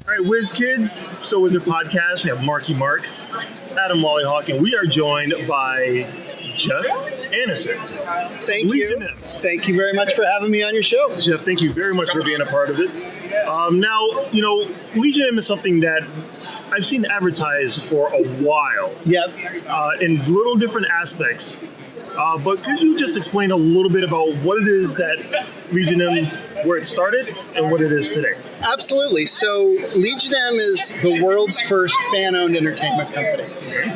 All right, Whiz Kids, So Wizard Podcast. We have Marky Mark, Adam Wallyhawk, and we are joined by Jeff Annison. Thank you. Thank you very much for having me on your show. Jeff, thank you very much for being a part of it. Now, Legion M is something that I've seen advertised for a while. Yes. In little different aspects. But could you just explain a little bit about what it is that Legion M, where it started, and what it is today? Absolutely. So Legion M is the world's first fan-owned entertainment company.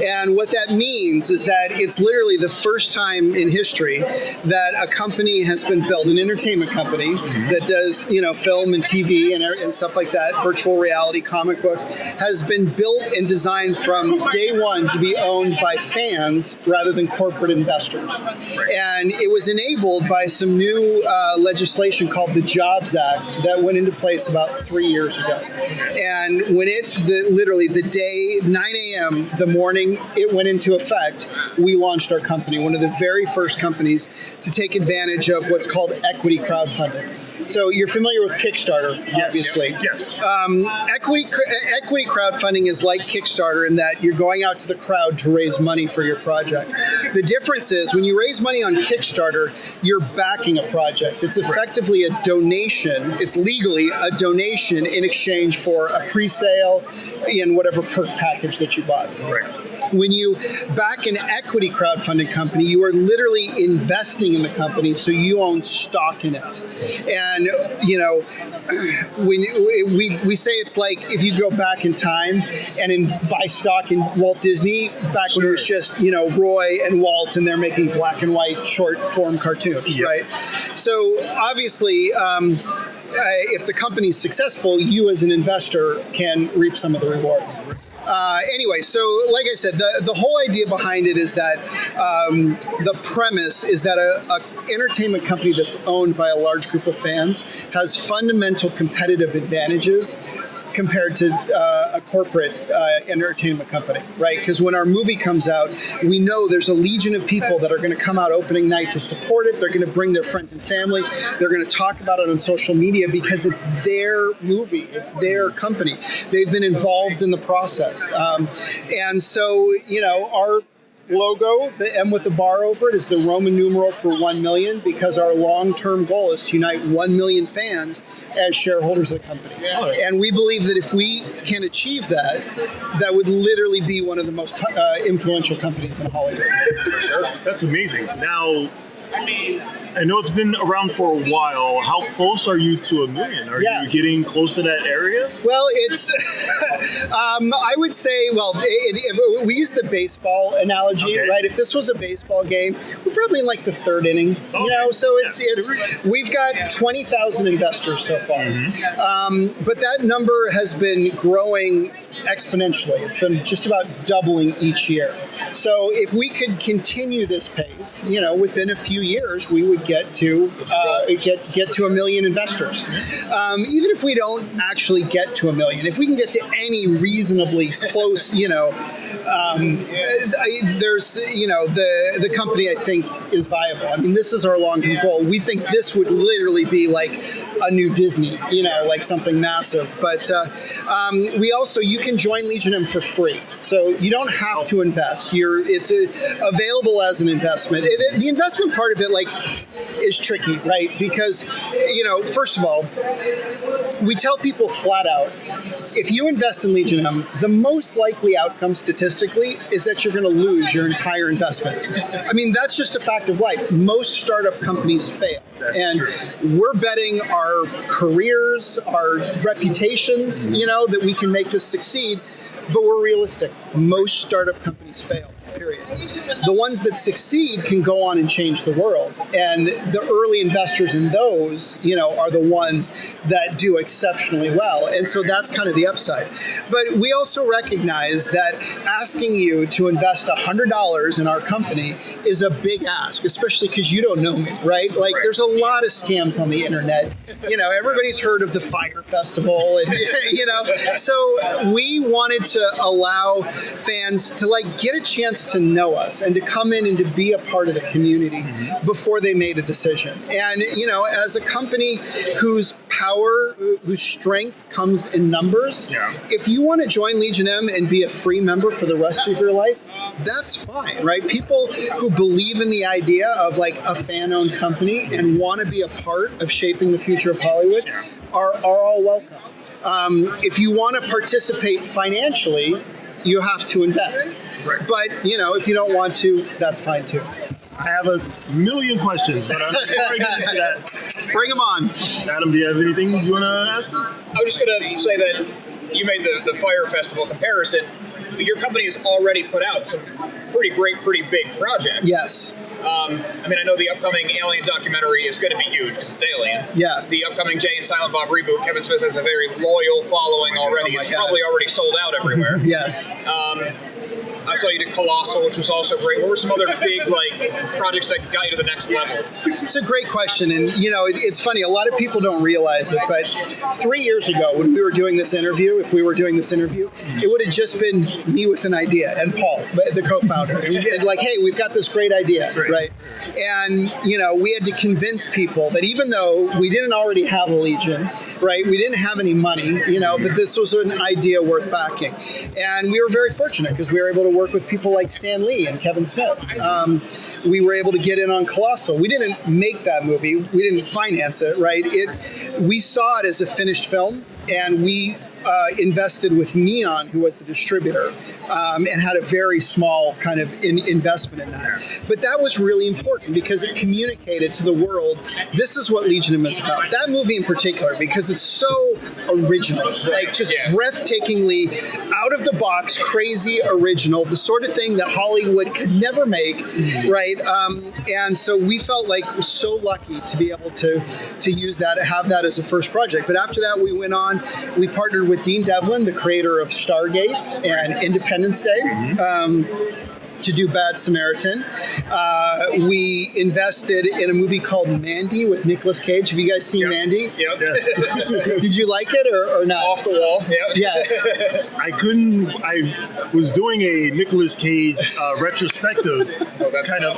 And what that means is that it's literally the first time in history that a company has been built, an entertainment company that does, film and TV and stuff like that, virtual reality, comic books, has been built and designed from day one to be owned by fans rather than corporate investors. And it was enabled by some new legislation called the Jobs Act that went into place about 3 years ago. And when literally the day, 9 a.m., the morning it went into effect, we launched our company, one of the very first companies to take advantage of what's called equity crowdfunding. So you're familiar with Kickstarter, obviously. Yes. Equity crowdfunding is like Kickstarter in that you're going out to the crowd to raise money for your project. The difference is when you raise money on Kickstarter, you're backing a project. It's effectively a donation. It's legally a donation in exchange for a pre-sale and whatever perk package that you bought. Right. When you back an equity crowdfunding company, you are literally investing in the company, so you own stock in it. And, when we say it's like if you go back in time and buy stock in Walt Disney, back when it was just, Roy and Walt, and they're making black and white short form cartoons, right? So obviously, if the company's successful, you as an investor can reap some of the rewards. Anyway, so like I said, the whole idea behind it is that the premise is that a entertainment company that's owned by a large group of fans has fundamental competitive advantages compared to a corporate entertainment company, right? Because when our movie comes out, we know there's a legion of people that are going to come out opening night to support it. They're going to bring their friends and family. They're going to talk about it on social media because it's their movie. It's their company. They've been involved in the process. And so, our logo, the M with the bar over it, is the Roman numeral for 1 million because our long-term goal is to unite 1 million fans as shareholders of the company. And we believe that if we can achieve that, that would literally be one of the most influential companies in Hollywood. Sure. That's amazing. Now, I know it's been around for a while. How close are you to 1 million? Are you getting close to that area? Well, it's, I would say, we use the baseball analogy, right? If this was a baseball game, we're probably in like the third inning, so we've got 20,000 investors so far. But that number has been growing exponentially. It's been just about doubling each year. So if we could continue this pace, within a few years, we would get to 1 million investors. Even if we don't actually get to 1 million, if we can get to any reasonably close, there's, the company I think is viable. I mean, this is our long-term goal. We think this would literally be like a new Disney, like something massive. But you can join Legion M for free. So you don't have to invest. It's available as an investment. The investment part of it, is tricky, right? Because, first of all, we tell people flat out, if you invest in Legion M, the most likely outcome statistically is that you're going to lose your entire investment. I mean, that's just a fact of life. Most startup companies fail. We're betting our careers, our reputations, that we can make this succeed. But we're realistic. Most startup companies fail, period. The ones that succeed can go on and change the world. And the early investors in those, are the ones that do exceptionally well. And so that's kind of the upside. But we also recognize that asking you to invest $100 in our company is a big ask, especially because you don't know me, right? There's a lot of scams on the internet. Everybody's heard of the Fire Festival, and, So we wanted to allow fans to get a chance to know us and to come in and to be a part of the community before they made a decision. And, as a company whose power, whose strength comes in numbers, if you want to join Legion M and be a free member for the rest of your life, that's fine, right? People who believe in the idea of like a fan-owned company and want to be a part of shaping the future of Hollywood are all welcome. If you want to participate financially, you have to invest. Right. But, if you don't want to, that's fine too. I have a million questions, but before I get into that, Bring them on. Adam, do you have anything you want to ask? I was just going to say that you made the Fire Festival comparison, but your company has already put out some pretty great, pretty big projects. Yes. I know the upcoming Alien documentary is going to be huge because it's Alien. Yeah. The upcoming Jay and Silent Bob reboot, Kevin Smith has a very loyal following already. It's probably already sold out everywhere. Yes. I saw you did Colossal, which was also great. What were some other big projects that got you to the next level? It's a great question, and it's funny. A lot of people don't realize it, but 3 years ago, when we were doing this interview, it would have just been me with an idea and Paul, the co-founder, and like, hey, we've got this great idea, right? And we had to convince people that even though we didn't already have a Legion, right, we didn't have any money, but this was an idea worth backing, and we were very fortunate because we were able to work with people like Stan Lee and Kevin Smith. We were able to get in on Colossal. We didn't make that movie. We didn't finance it, right? We saw it as a finished film, and we invested with Neon, who was the distributor, and had a very small kind of investment in that. But that was really important because it communicated to the world, this is what Legion is about. That movie in particular, because it's so original, like just breathtakingly out of the box, crazy original, the sort of thing that Hollywood could never make, right? And so we felt like so lucky to be able to use that, have that as a first project. But after that, we went on, we partnered with Dean Devlin, the creator of Stargate and Independence Day, to do Bad Samaritan. We invested in a movie called Mandy with Nicolas Cage. Have you guys seen Mandy? Yep. Yes. Did you like it or not? Off the wall. Yep. Yes. I was doing a Nicolas Cage retrospective kind of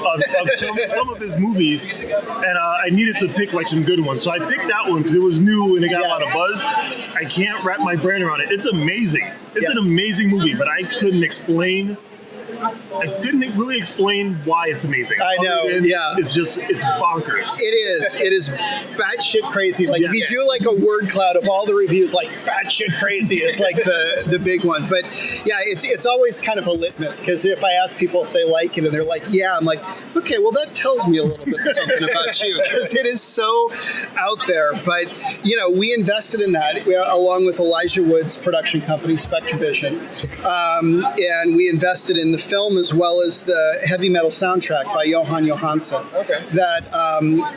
some of his movies, and I needed to pick like some good ones. So I picked that one because it was new and it got a lot of buzz. I can't wrap my brain around it. It's amazing. It's an amazing movie, but I couldn't really explain why it's amazing. I know, It's bonkers. It is batshit crazy. Like if you do like a word cloud of all the reviews, like batshit crazy is like the big one. But yeah, it's always kind of a litmus because if I ask people if they like it and they're like, yeah, I'm like, okay, well that tells me a little bit of something about you because it is so out there. But we invested in that along with Elijah Wood's production company, Spectravision, and we invested in the film as well as the heavy metal soundtrack by Johan Johansson. Okay. That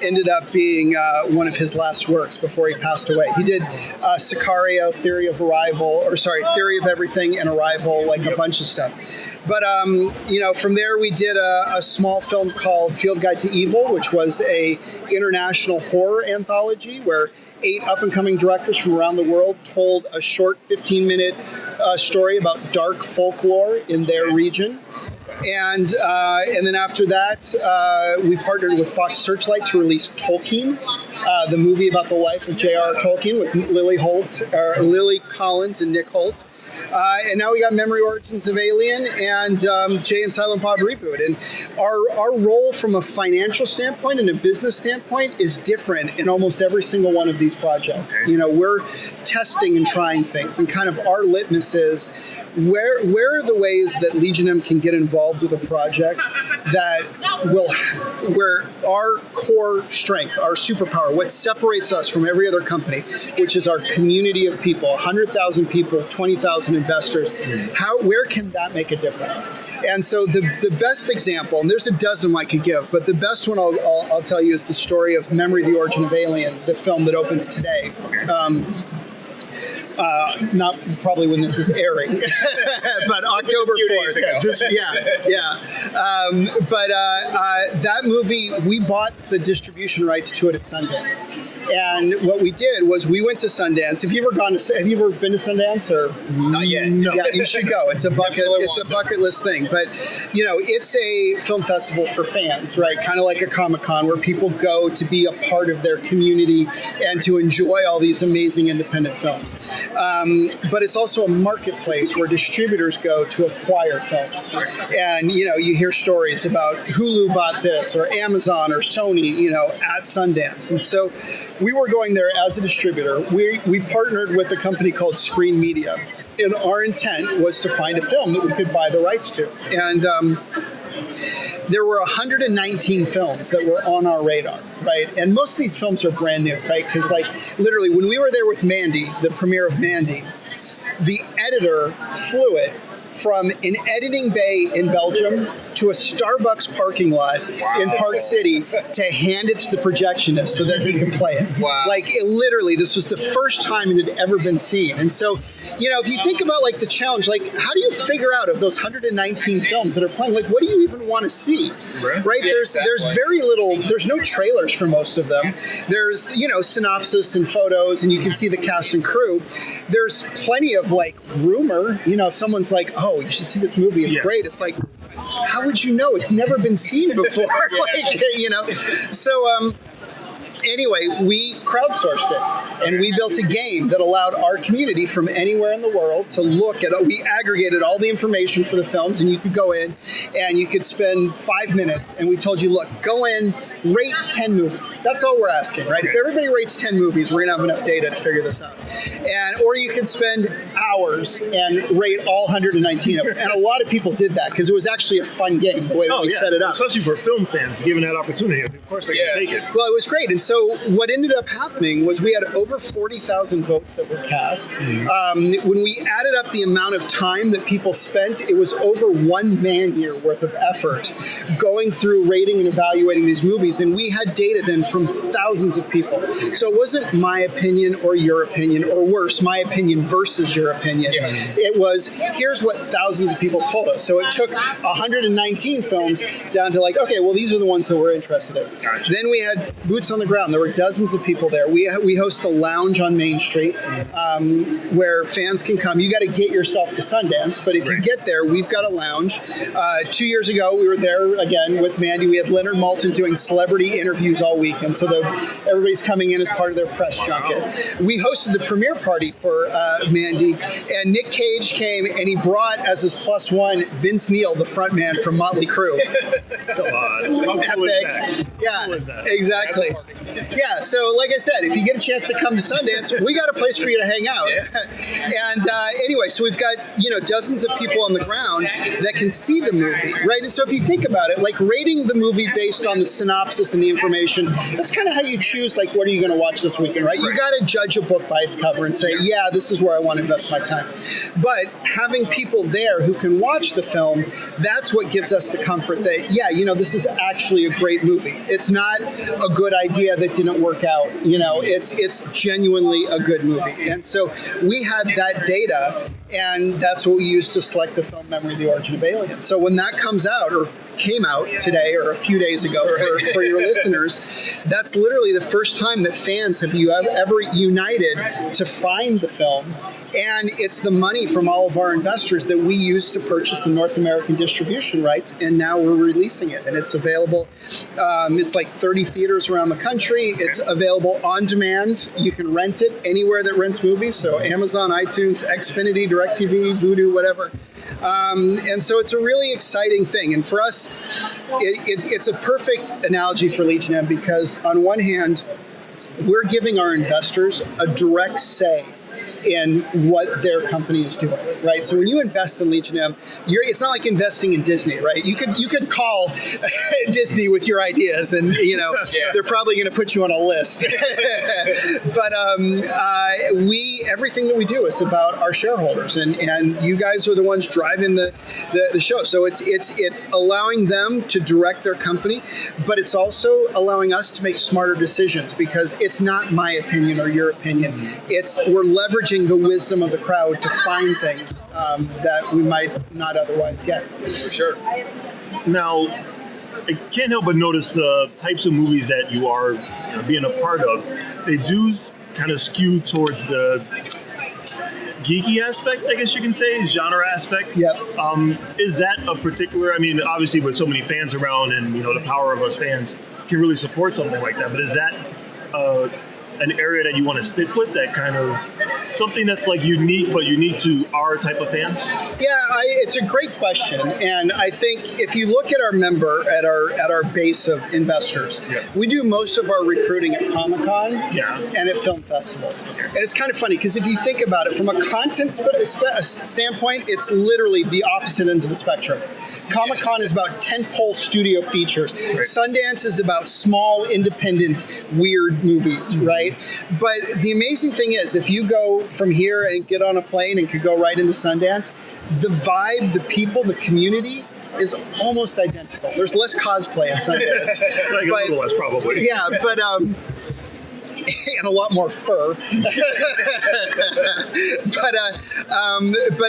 ended up being one of his last works before he passed away. He did Sicario, Theory of Everything and Arrival, like a bunch of stuff. But, from there we did a small film called Field Guide to Evil, which was a international horror anthology where 8 up-and-coming directors from around the world told a short 15-minute story about dark folklore in their region. And then after that, we partnered with Fox Searchlight to release Tolkien, the movie about the life of J.R.R. Tolkien with Lily Collins and Nick Holt. And now we got Memory Origins of Alien and Jay and Silent Bob Reboot. And our role from a financial standpoint and a business standpoint is different in almost every single one of these projects. We're testing and trying things, and kind of our litmus is where are the ways that Legion M can get involved with a project that where our core strength, our superpower, what separates us from every other company, which is our community of people, 100,000 people, 20,000 investors, where can that make a difference? And so the best example, and there's a dozen I could give, but the best one I'll tell you is the story of Memory, the Origin of Alien, the film that opens today. Not probably when this is airing, but October 4th. That movie, we bought the distribution rights to it at Sundance. And what we did was we went to Sundance. Have you ever been to Sundance or? Not yet. No. Yeah, you should go. It's a bucket list thing. But it's a film festival for fans, right? Kind of like a Comic-Con where people go to be a part of their community and to enjoy all these amazing independent films. But it's also a marketplace where distributors go to acquire films. And you hear stories about Hulu bought this or Amazon or Sony, at Sundance. And so we were going there as a distributor. We partnered with a company called Screen Media. And our intent was to find a film that we could buy the rights to. And there were 119 films that were on our radar, right? And most of these films are brand new, right? Because literally when we were there with Mandy, the premiere of Mandy, the editor flew it from an editing bay in Belgium to a Starbucks parking lot in Park City to hand it to the projectionist so that he could play it. Wow. Literally, this was the first time it had ever been seen. And so, if you think about the challenge, how do you figure out of those 119 films that are playing, what do you even want to see? Right? Yeah, There's very little, there's no trailers for most of them. There's, synopsis and photos, and you can see the cast and crew. There's plenty of rumor, if someone's like, oh, you should see this movie, it's great. It's like, how would you know? It's never been seen before. So anyway, we crowdsourced it, and we built a game that allowed our community from anywhere in the world to look at it. We aggregated all the information for the films, and you could go in and you could spend 5 minutes, and we told you, look, go in, rate 10 movies. That's all we're asking, right? If everybody rates 10 movies, we're going to have enough data to figure this out. Or you could spend hours and rate all 119 of them. And a lot of people did that because it was actually a fun game, the way that we set it up. Especially for film fans, given that opportunity. Of course, they're going to take it. Well, it was great. And so what ended up happening was we had over 40,000 votes that were cast. Mm-hmm. When we added up the amount of time that people spent, it was over 1 man-year worth of effort going through rating and evaluating these movies. And we had data then from thousands of people. So it wasn't my opinion or your opinion, or worse, my opinion versus your opinion. Yeah. It was, here's what thousands of people told us. So it took 119 films down to okay, well, these are the ones that we're interested in. Gotcha. Then we had boots on the ground. There were dozens of people there. We host a lounge on Main Street where fans can come. You got to get yourself to Sundance, but if you get there, we've got a lounge. 2 years ago, we were there again with Mandy. We had Leonard Maltin doing celebrity interviews all weekend, so everybody's coming in as part of their press junket. We hosted the premiere party for Mandy, and Nick Cage came, and he brought as his plus one Vince Neil, the front man from Motley Crue. Come on. How cool is that? Yeah, cool is that? Exactly. Yeah, so like I said, if you get a chance to come to Sundance, we got a place for you to hang out. Yeah. And anyway, so we've got dozens of people on the ground that can see the movie, right? And so if you think about it, rating the movie based on the synopsis and the information, that's kind of how you choose, what are you going to watch this weekend, right? You got to judge a book by its cover and say, yeah, this is where I want to invest my time. But having people there who can watch the film, that's what gives us the comfort that, this is actually a great movie. It's not a good idea that didn't work out. It's genuinely a good movie. And so we had that data, and that's what we used to select the film Memory of the Origin of Aliens. So when that comes out, or came out today or a few days ago for your listeners, that's literally the first time that fans have ever united to find the film. And it's the money from all of our investors that we use to purchase the North American distribution rights, and now we're releasing it. And it's available, it's 30 theaters around the country. It's available on demand. You can rent it anywhere that rents movies, so Amazon, iTunes, Xfinity, DirecTV, Vudu, whatever. And so it's a really exciting thing. And for us, it's a perfect analogy for Legion M, because on one hand, we're giving our investors a direct say in what their company is doing, right? So when you invest in Legion M, it's not like investing in Disney, right? You could call Disney with your ideas, and they're probably going to put you on a list. But everything that we do is about our shareholders, and you guys are the ones driving the show. So it's allowing them to direct their company, but it's also allowing us to make smarter decisions, because it's not my opinion or your opinion. We're leveraging the wisdom of the crowd to find things that we might not otherwise get. For sure. Now, I can't help but notice the types of movies that you are being a part of. They do kind of skew towards the geeky aspect, I guess you can say, genre aspect. Yep. Is that a particular, I mean, obviously with so many fans around and, the power of us fans can really support something like that, but is that an area that you want to stick with, that kind of something that's like unique, but unique to our type of fans? Yeah, it's a great question, and I think if you look at our base of investors, we do most of our recruiting at Comic-Con and at film festivals, and it's kind of funny because if you think about it from a content standpoint, it's literally the opposite ends of the spectrum. Comic-Con is about tentpole studio features. Right. Sundance is about small, independent, weird movies, right? But the amazing thing is, if you go from here and get on a plane and could go right into Sundance, the vibe, the people, the community is almost identical. There's less cosplay at Sundance. Like a little less, probably. Yeah, but and a lot more fur. but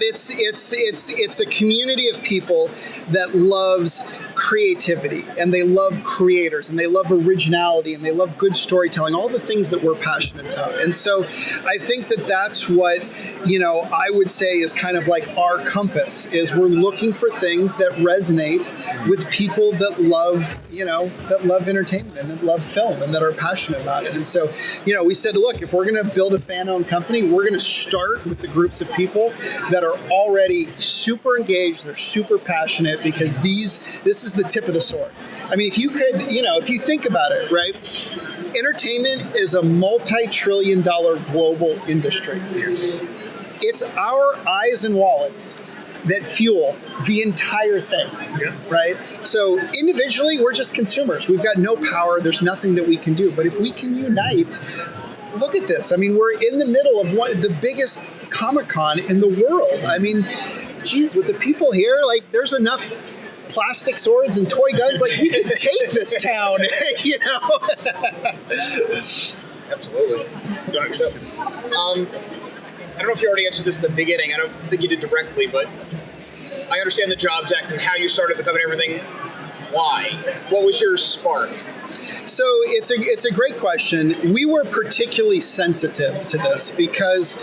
it's a community of people that loves creativity, and they love creators, and they love originality, and they love good storytelling, all the things that we're passionate about. And so I think that that's what, I would say is kind of like our compass, is we're looking for things that resonate with people that love, that love entertainment and that love film and that are passionate about it. And so, we said, look, if we're going to build a fan-owned company, we're going to start with the groups of people that are already super engaged, they're super passionate, because this is the tip of the sword. I mean, if you could, if you think about it, right? Entertainment is a multi-trillion-dollar global industry. Yes. It's our eyes and wallets that fuel the entire thing, right? So individually, we're just consumers. We've got no power. There's nothing that we can do. But if we can unite, look at this. I mean, we're in the middle of one of the biggest Comic-Con in the world. I mean, geez, with the people here, like, there's enough plastic swords and toy guns, like, we could take this town, Absolutely. I don't know if you already answered this at the beginning. I don't think you did directly, but I understand the Jobs Act and how you started the company and everything. Why? What was your spark? So it's a great question. We were particularly sensitive to this because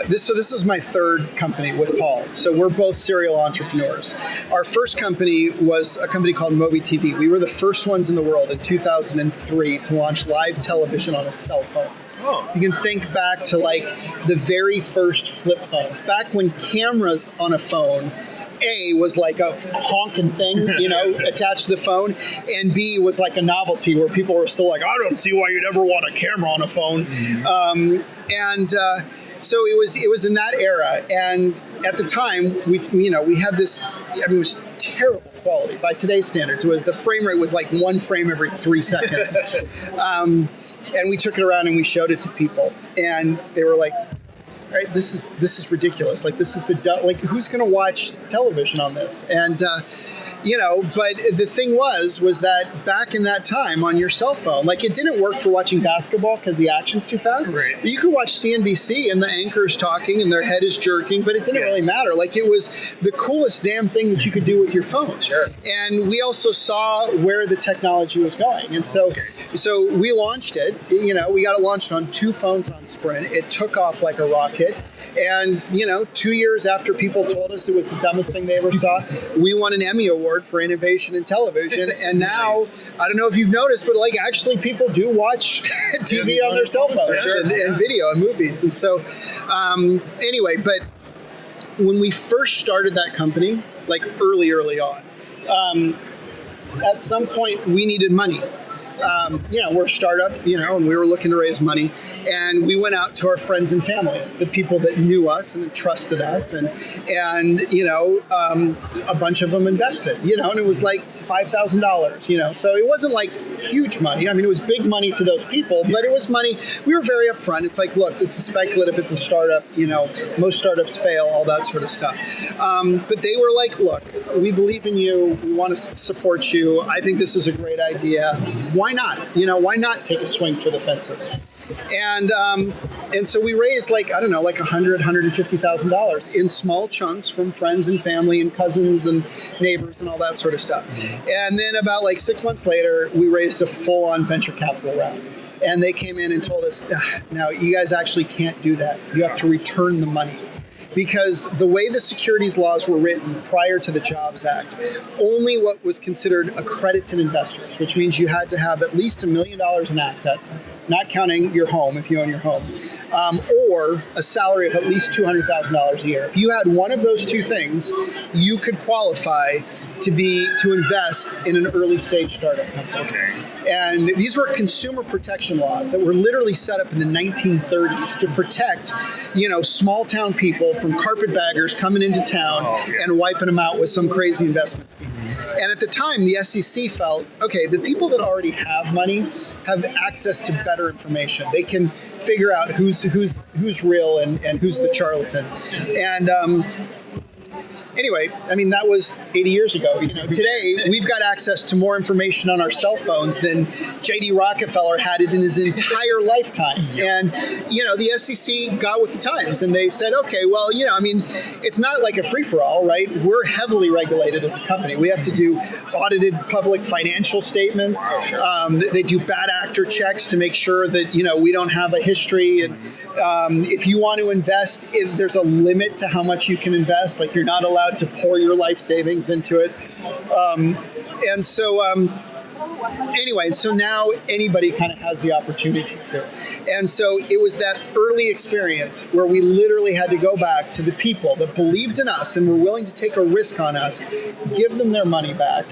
this is my third company with Paul. So we're both serial entrepreneurs. Our first company was a company called Moby TV. We were the first ones in the world in 2003 to launch live television on a cell phone. Oh. You can think back to like the very first flip phones, back when cameras on a phone, A, was like a honking thing, attached to the phone, and B, was like a novelty where people were still like, I don't see why you'd ever want a camera on a phone. So it was in that era, and at the time we had this. I mean, it was terrible quality by today's standards. The frame rate was like one frame every 3 seconds. And we took it around and we showed it to people, and they were like, right, this is ridiculous. Like, this is who's going to watch television on this? And but the thing was that back in that time on your cell phone, like, it didn't work for watching basketball because the action's too fast. Right. But you could watch CNBC and the anchor's talking and their head is jerking, but it didn't really matter. Like, it was the coolest damn thing that you could do with your phone. Sure. And we also saw where the technology was going, and so we launched it. We got it launched on 2 phones on Sprint. It took off like a rocket, and 2 years after people told us it was the dumbest thing they ever saw, we won an Emmy Award for innovation in television. And now, nice. I don't know if you've noticed, but like, actually people do watch TV on their cell phones and video and movies. And so anyway, but when we first started that company, like early on, at some point we needed money. We're a startup, and we were looking to raise money. And we went out to our friends and family, the people that knew us and that trusted us, and a bunch of them invested, and it was like $5,000, so it wasn't like huge money. I mean, it was big money to those people, but it was money. We were very upfront. It's like, look, this is speculative. It's a startup. Most startups fail, all that sort of stuff. But they were like, look, we believe in you. We want to support you. I think this is a great idea. Why not? Why not take a swing for the fences? And And so we raised like $150,000 in small chunks from friends and family and cousins and neighbors and all that sort of stuff. And then about like 6 months later, we raised a full-on venture capital round. And they came in and told us, now you guys actually can't do that. You have to return the money. Because the way the securities laws were written prior to the Jobs Act, only what was considered accredited investors, which means you had to have at least $1 million in assets, not counting your home if you own your home, or a salary of at least $200,000 a year. If you had one of those two things, you could qualify to invest in an early stage startup company. Okay. And these were consumer protection laws that were literally set up in the 1930s to protect, small town people from carpetbaggers coming into town and wiping them out with some crazy investment scheme. And at the time, the SEC felt, okay, the people that already have money have access to better information. They can figure out who's real and who's the charlatan. And anyway, that was 80 years ago. Today we've got access to more information on our cell phones than J.D. Rockefeller had it in his entire lifetime. And the SEC got with the times, and they said, okay, well, it's not like a free-for-all, right? We're heavily regulated as a company. We have to do audited public financial statements. They do bad actor checks to make sure that we don't have a history. And if you want to invest, there's a limit to how much you can invest. Like you're not allowed to pour your life savings into it. Anyway, so now anybody kind of has the opportunity to. And so it was that early experience where we literally had to go back to the people that believed in us and were willing to take a risk on us, give them their money back.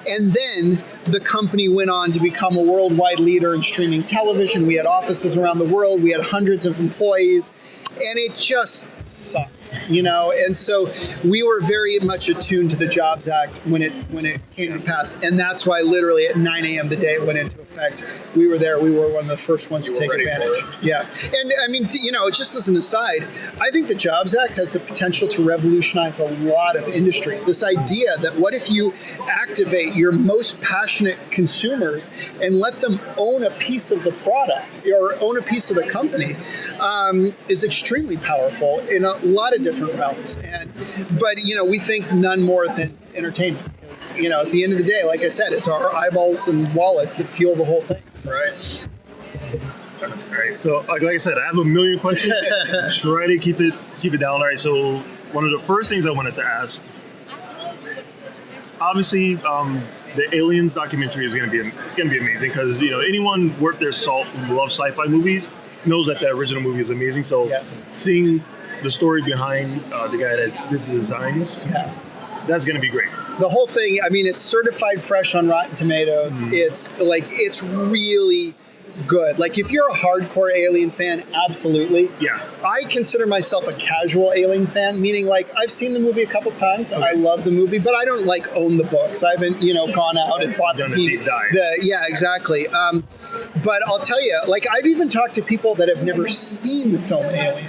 And then the company went on to become a worldwide leader in streaming television. We had offices around the world. We had hundreds of employees. And it just sucked, And so we were very much attuned to the Jobs Act when it came to pass. And that's why literally at 9 a.m. the day it went into effect, we were there. We were one of the first ones to take advantage. Yeah. And just as an aside, I think the Jobs Act has the potential to revolutionize a lot of industries. This idea that what if you activate your most passionate consumers and let them own a piece of the product or own a piece of the company is extremely powerful in a lot of different realms. But we think none more than entertainment. Because, at the end of the day, like I said, it's our eyeballs and wallets that fuel the whole thing. So. Right. All right. So, like I said, I have a million questions. Try to keep it down. All right. So, one of the first things I wanted to ask, obviously, the Aliens documentary is going to be amazing because anyone worth their salt who loves sci-fi movies knows that the original movie is amazing. So, seeing the story behind the guy that did the designs, that's going to be great. The whole thing, it's certified fresh on Rotten Tomatoes. It's really good. Like if you're a hardcore Alien fan, absolutely. Yeah. I consider myself a casual Alien fan, meaning like I've seen the movie a couple times. Okay. I love the movie, but I don't like own the books. I haven't, gone out and bought the deep dive. Yeah, exactly. But I'll tell you, like I've even talked to people that have never seen the film Alien.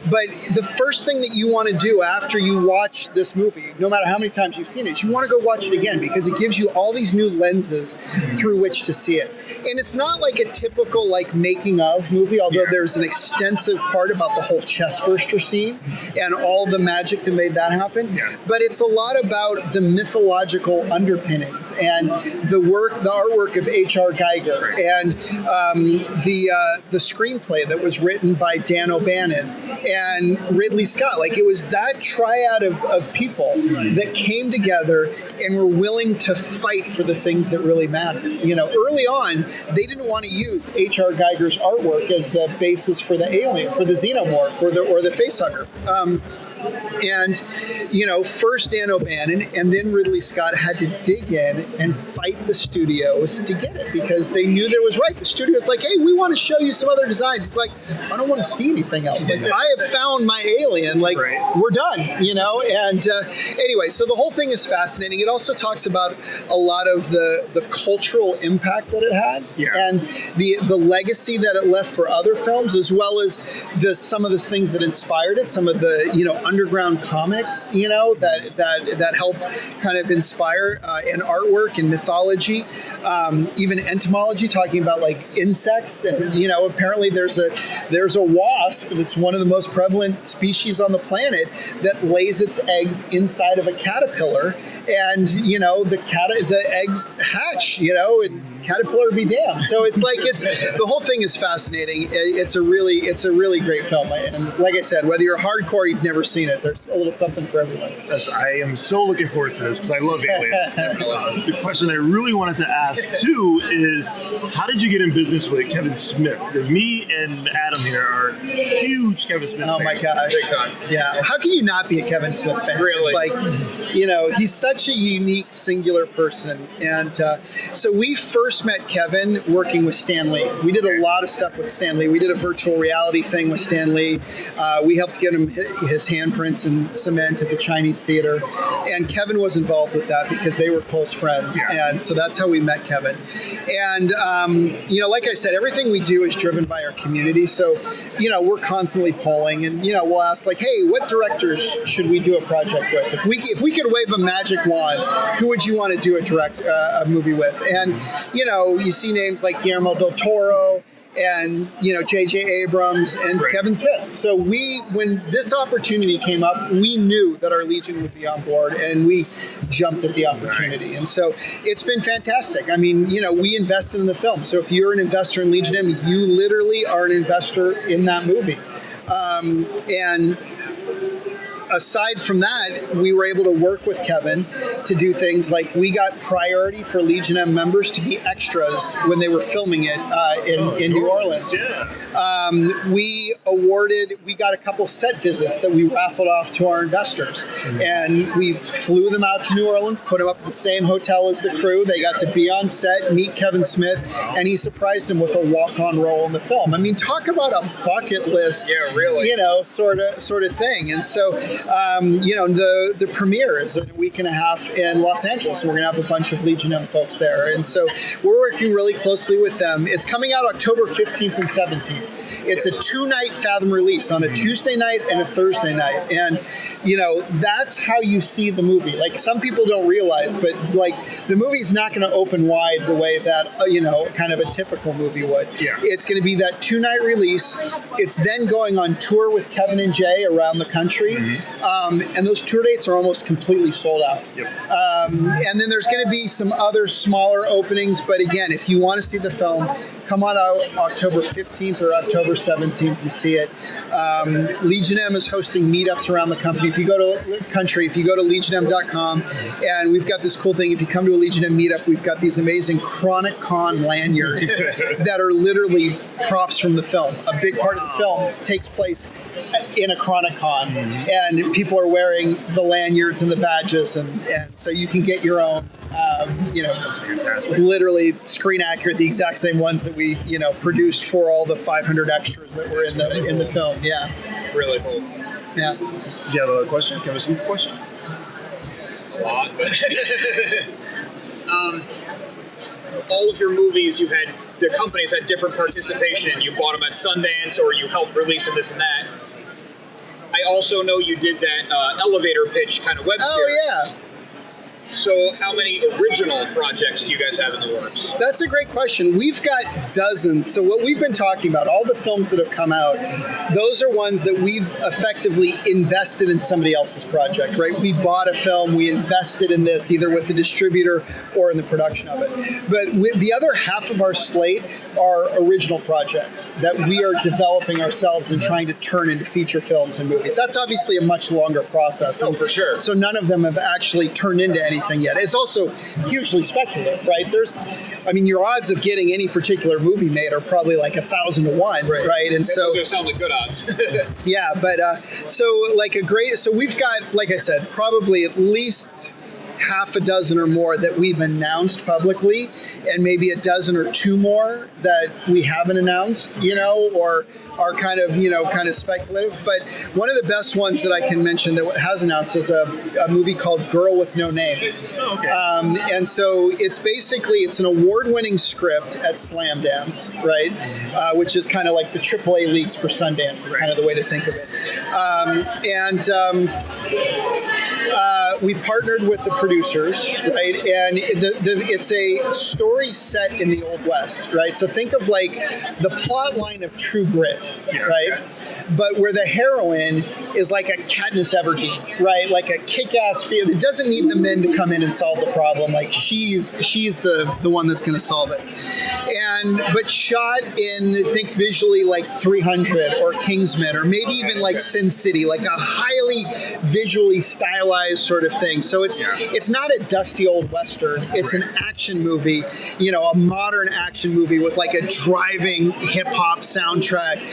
But the first thing that you want to do after you watch this movie, no matter how many times you've seen it, is you want to go watch it again because it gives you all these new lenses through which to see it. And it's not like a typical like making of movie, although there's an extensive part about the whole chest burster scene and all the magic that made that happen. Yeah. But it's a lot about the mythological underpinnings and the artwork of H.R. Geiger and the screenplay that was written by Dan O'Bannon and Ridley Scott. Like it was that triad of people that came together and were willing to fight for the things that really mattered. Early on, they didn't want to use H.R. Geiger's artwork as the basis for the alien, for the xenomorph, or the facehugger. First Dan O'Bannon and then Ridley Scott had to dig in and fight the studios to get it because they knew that it was right. The studio's like, hey, we want to show you some other designs. It's like, I don't want to see anything else. Like, I have found my alien. Like, we're done, And anyway, so the whole thing is fascinating. It also talks about a lot of the cultural impact that it had and the legacy that it left for other films, as well as some of the things that inspired it, some of the, underground underground comics, that helped kind of inspire and artwork and mythology, even entomology, talking about like insects. And apparently there's a wasp that's one of the most prevalent species on the planet that lays its eggs inside of a caterpillar, and the eggs hatch. And caterpillar be damned. So it's like the whole thing is fascinating. It's a really great film, and like I said, whether you're hardcore, you've never seen it, there's a little something for everyone. I am so looking forward to this because I love aliens. The question I really wanted to ask too is, how did you get in business with Kevin Smith? Because me and Adam here are huge Kevin Smith fans. Oh my gosh, big time. Yeah, how can you not be a Kevin Smith fan? Really? It's like, he's such a unique, singular person, and so we first met Kevin working with Stan Lee. We did a lot of stuff with Stan Lee. We did a virtual reality thing with Stan Lee. We helped get him his handprints and cement at the Chinese Theater. And Kevin was involved with that because they were close friends. Yeah. And so that's how we met Kevin. And, like I said, everything we do is driven by our community. So, we're constantly polling, and, we'll ask like, hey, what directors should we do a project with? If we could wave a magic wand, who would you want to do a movie with? And, you see names like Guillermo del Toro and, J.J. Abrams and Kevin Smith. So when this opportunity came up, we knew that our Legion would be on board, and we jumped at the opportunity. Nice. And so it's been fantastic. I mean, we invested in the film. So if you're an investor in Legion M, you literally are an investor in that movie. And aside from that, we were able to work with Kevin to do things like we got priority for Legion M members to be extras when they were filming it in New Orleans. Yeah. We got a couple set visits that we raffled off to our investors. Mm-hmm. And we flew them out to New Orleans, put them up at the same hotel as the crew. They got to be on set, meet Kevin Smith, and he surprised him with a walk-on role in the film. I mean, talk about a bucket list, sort of thing. And so, the premiere is in a week and a half in Los Angeles. We're going to have a bunch of Legion M folks there. And so we're working really closely with them. It's coming out October 15th and 17th. It's a 2-night Fathom release on a Tuesday night and a Thursday night. And, that's how you see the movie. Like, some people don't realize, but, like, the movie's not going to open wide the way that, kind of a typical movie would. Yeah. It's going to be that 2-night release. It's then going on tour with Kevin and Jay around the country. Mm-hmm. And those tour dates are almost completely sold out. Yep. And then there's going to be some other smaller openings. But, again, if you want to see the film, come on out October 15th or October 17th and see it. Legion M is hosting meetups around the company. If you go to legionm.com, and we've got this cool thing. If you come to a Legion M meetup, we've got these amazing Chronic Con lanyards that are literally props from the film. A big part of the film takes place in a Chronic Con, and people are wearing the lanyards and the badges, and so you can get your own. Literally screen accurate, the exact same ones that we, produced for all the 500 extras that were in the film. Yeah. Really cool. Yeah. Do you have a question? Kevin Smith question? A lot, but all of your movies, the companies had different participation. You bought them at Sundance, or you helped release them, this and that. I also know you did that elevator pitch kind of web series. Oh, yeah. So how many original projects do you guys have in the works? That's a great question. We've got dozens. So what we've been talking about, all the films that have come out, those are ones that we've effectively invested in somebody else's project, right? We bought a film, we invested in this, either with the distributor or in the production of it. But with the other half of our slate are original projects that we are developing ourselves and trying to turn into feature films and movies. That's obviously a much longer process. Oh, for sure. So none of them have actually turned into anything yet. It's also hugely speculative, right? Your odds of getting any particular movie made are probably like 1,000 to 1, right? And so, those are sound like good odds. Yeah, but so we've got, like I said, probably at least half a dozen or more that we've announced publicly, and maybe a dozen or two more that we haven't announced, or are kind of speculative. But one of the best ones that I can mention that has announced is a movie called Girl with No Name. Oh, okay. And so it's an award-winning script at Slamdance, right? Which is kind of like the AAA leagues for Sundance is kind of the way to think of it. We partnered with the producers, right? And it's a story set in the Old West, right? So think of like the plot line of True Grit, right? Okay. But where the heroine is like a Katniss Everdeen, right? Like a kick-ass feel that doesn't need the men to come in and solve the problem. Like she's the one that's going to solve it. But shot in, think visually like 300 or Kingsman or maybe even like Sin City, like a highly visually stylized sort of thing. So it's not a dusty old Western. It's an action movie, a modern action movie with like a driving hip hop soundtrack,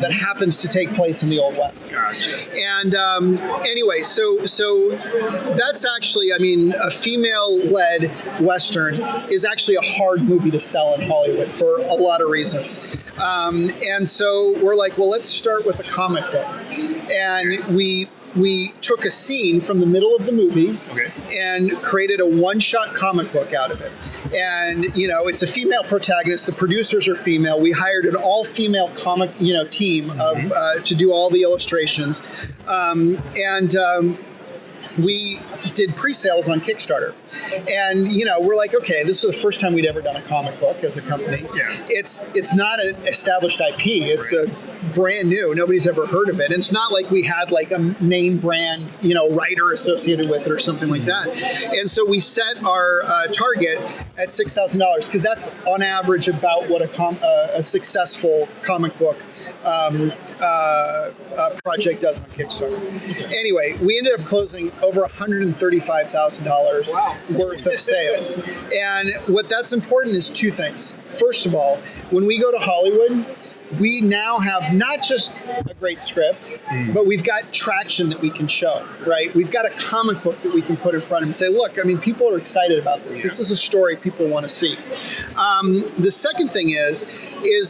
that happens to take place in the Old West. Gotcha. And anyway, so that's actually, a female-led Western is actually a hard movie to sell in Hollywood for a lot of reasons. And so we're like, well, let's start with a comic book. And we took a scene from the middle of the movie and created a one-shot comic book out of it. And, it's a female protagonist. The producers are female. We hired an all-female comic, team of to do all the illustrations. We did pre-sales on Kickstarter. And, we're like, okay, this is the first time we'd ever done a comic book as a company. Yeah. It's not an established IP. It's a brand new. Nobody's ever heard of it. And it's not like we had like a name brand, writer associated with it or something like that. And so we set our target at $6,000 because that's on average about what a successful comic book project does on Kickstarter. Anyway, we ended up closing over $135,000 worth of sales. And what that's important is two things. First of all, when we go to Hollywood, we now have not just a great script, but we've got traction that we can show, right? We've got a comic book that we can put in front of them and say, look, people are excited about this. Yeah. This is a story people want to see. The second thing is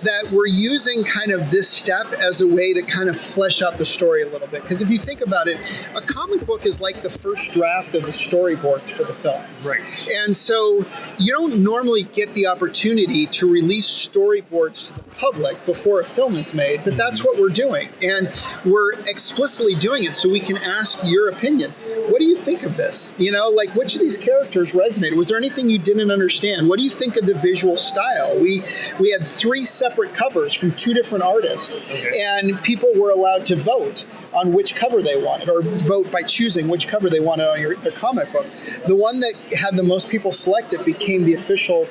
that we're using kind of this step as a way to kind of flesh out the story a little bit. Because if you think about it, a comic book is like the first draft of the storyboards for the film. Right. And so you don't normally get the opportunity to release storyboards to the public before a film is made, but that's what we're doing. And we're explicitly doing it so we can ask your opinion. What do you think of this? Which of these characters resonated? Was there anything you didn't understand? What do you think of the visual style? We had 3 separate covers from 2 different artists, and people were allowed to vote on which cover they wanted, or vote by choosing which cover they wanted on their comic book. The one that had the most people selected became the official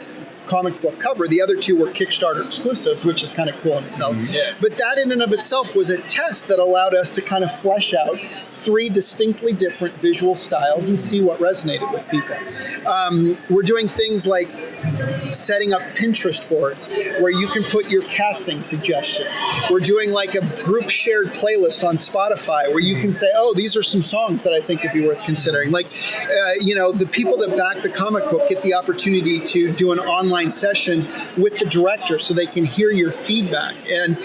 comic book cover. The other 2 were Kickstarter exclusives, which is kind of cool in itself. But that in and of itself was a test that allowed us to kind of flesh out 3 distinctly different visual styles and see what resonated with people. We're doing things like setting up Pinterest boards where you can put your casting suggestions. We're doing like a group shared playlist on Spotify where you can say, oh, these are some songs that I think would be worth considering. The people that back the comic book get the opportunity to do an online session with the director so they can hear your feedback. And,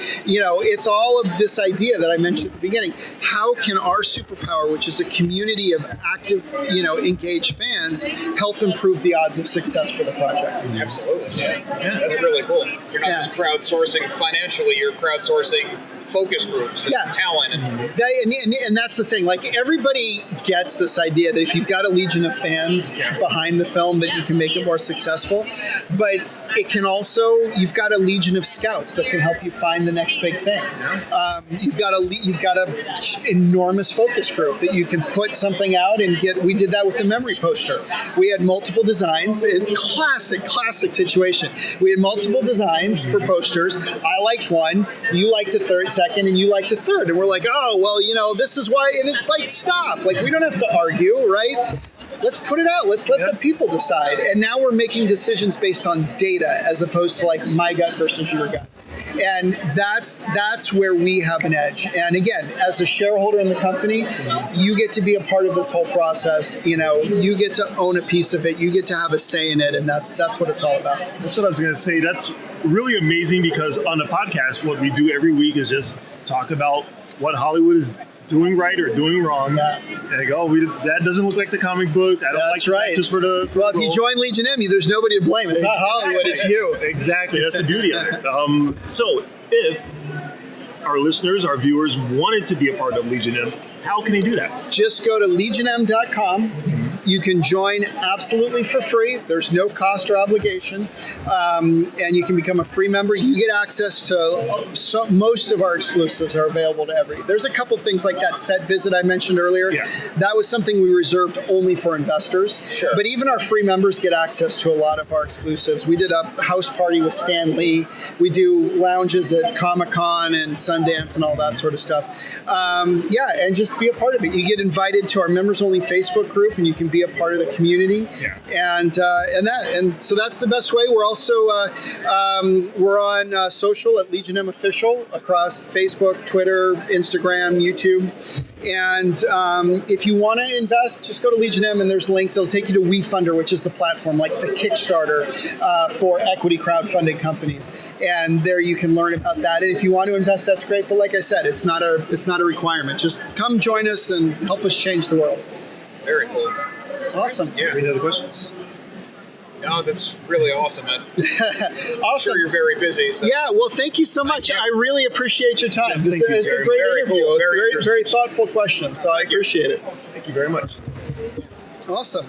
it's all of this idea that I mentioned at the beginning. How can our superpower, which is a community of active, engaged fans, help improve the odds of success for the project? Absolutely. Yeah. That's really cool. You're not just crowdsourcing financially, you're crowdsourcing focus groups and talent. And that's the thing. Like, everybody gets this idea that if you've got a legion of fans behind the film, that you can make it more successful. But it can also, you've got a legion of scouts that can help you find the next big thing. You've got a enormous focus group that you can put something out and get. We did that with the memory poster. We had multiple designs. It's classic situation. We had multiple designs for posters. I liked one, you liked a second, and you liked a third. And we're like, oh, well, this is why. And it's like, stop. Like, we don't have to argue, right? Let's put it out. Let's let the people decide. And now we're making decisions based on data as opposed to like my gut versus your gut. And that's where we have an edge. And again, as a shareholder in the company, you get to be a part of this whole process. You get to own a piece of it. You get to have a say in it, and that's what it's all about. That's what I was going to say. That's really amazing because on the podcast, what we do every week is just talk about what Hollywood is doing right or doing wrong. Yeah. And I go, that doesn't look like the comic book. I don't That's like right. Just for the Well, if you join Legion M, there's nobody to blame. It's not Hollywood, it's you. Exactly. That's the beauty of it. So if our listeners, our viewers wanted to be a part of Legion M, how can they do that? Just go to legionm.com. You can join absolutely for free. There's no cost or obligation. And you can become a free member. You get access to most of our exclusives are available to everybody. There's a couple things like that set visit I mentioned earlier. Yeah. That was something we reserved only for investors. Sure. But even our free members get access to a lot of our exclusives. We did a house party with Stan Lee. We do lounges at Comic-Con and Sundance and all that sort of stuff. And just be a part of it. You get invited to our members-only Facebook group, and you can be a part of the community. Yeah. And so that's the best way. We're also we're on social at Legion M Official across Facebook, Twitter, Instagram, YouTube. And if you want to invest, just go to Legion M, and there's links. It'll take you to WeFunder, which is the platform, like the Kickstarter for equity crowdfunding companies. And there you can learn about that. And if you want to invest, that's great. But like I said, it's not a requirement. Just come join us and help us change the world. Very cool. Awesome. Yeah. Any other questions? No, that's really awesome. I'm Awesome. sure you're very busy. So. Yeah, well, thank you so much. I really appreciate your time. This Thank you, is a Gary. great Very interview. cool. Very Very, interesting. very thoughtful questions, so I appreciate it. Thank you very much. Awesome.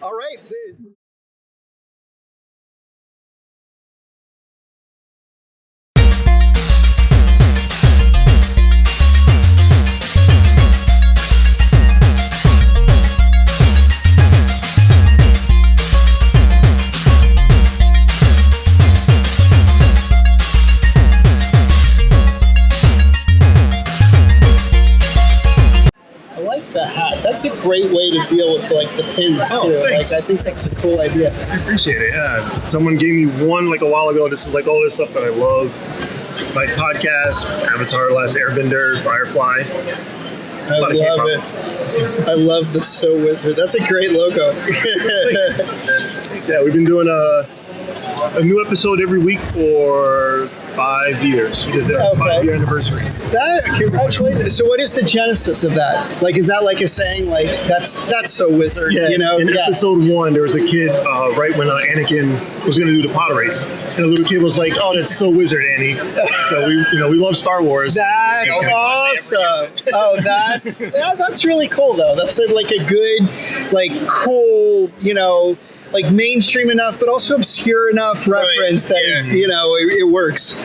All right. I like the hat. That's a great way to deal with like the pins too. Thanks. I think that's a cool idea. I appreciate it. Yeah. Someone gave me one like a while ago. This is like all this stuff that I love. My podcast, Avatar, Last Airbender, Firefly. I love it. I love the So Wizard. That's a great logo. Yeah, we've been doing a new episode every week for 5 years. We just did our 5-year anniversary. Congratulations. So what is the genesis of that? Like, is that like a saying, like, that's So Wizard, Yeah, you know? in episode 1, there was a kid right when Anakin was going to do the pod race, and a little kid was like, "Oh, that's So Wizard, Annie." So we love Star Wars. That's awesome. Oh, that's really cool though. That's like a good, like cool, like mainstream enough, but also obscure enough reference that it's, it works.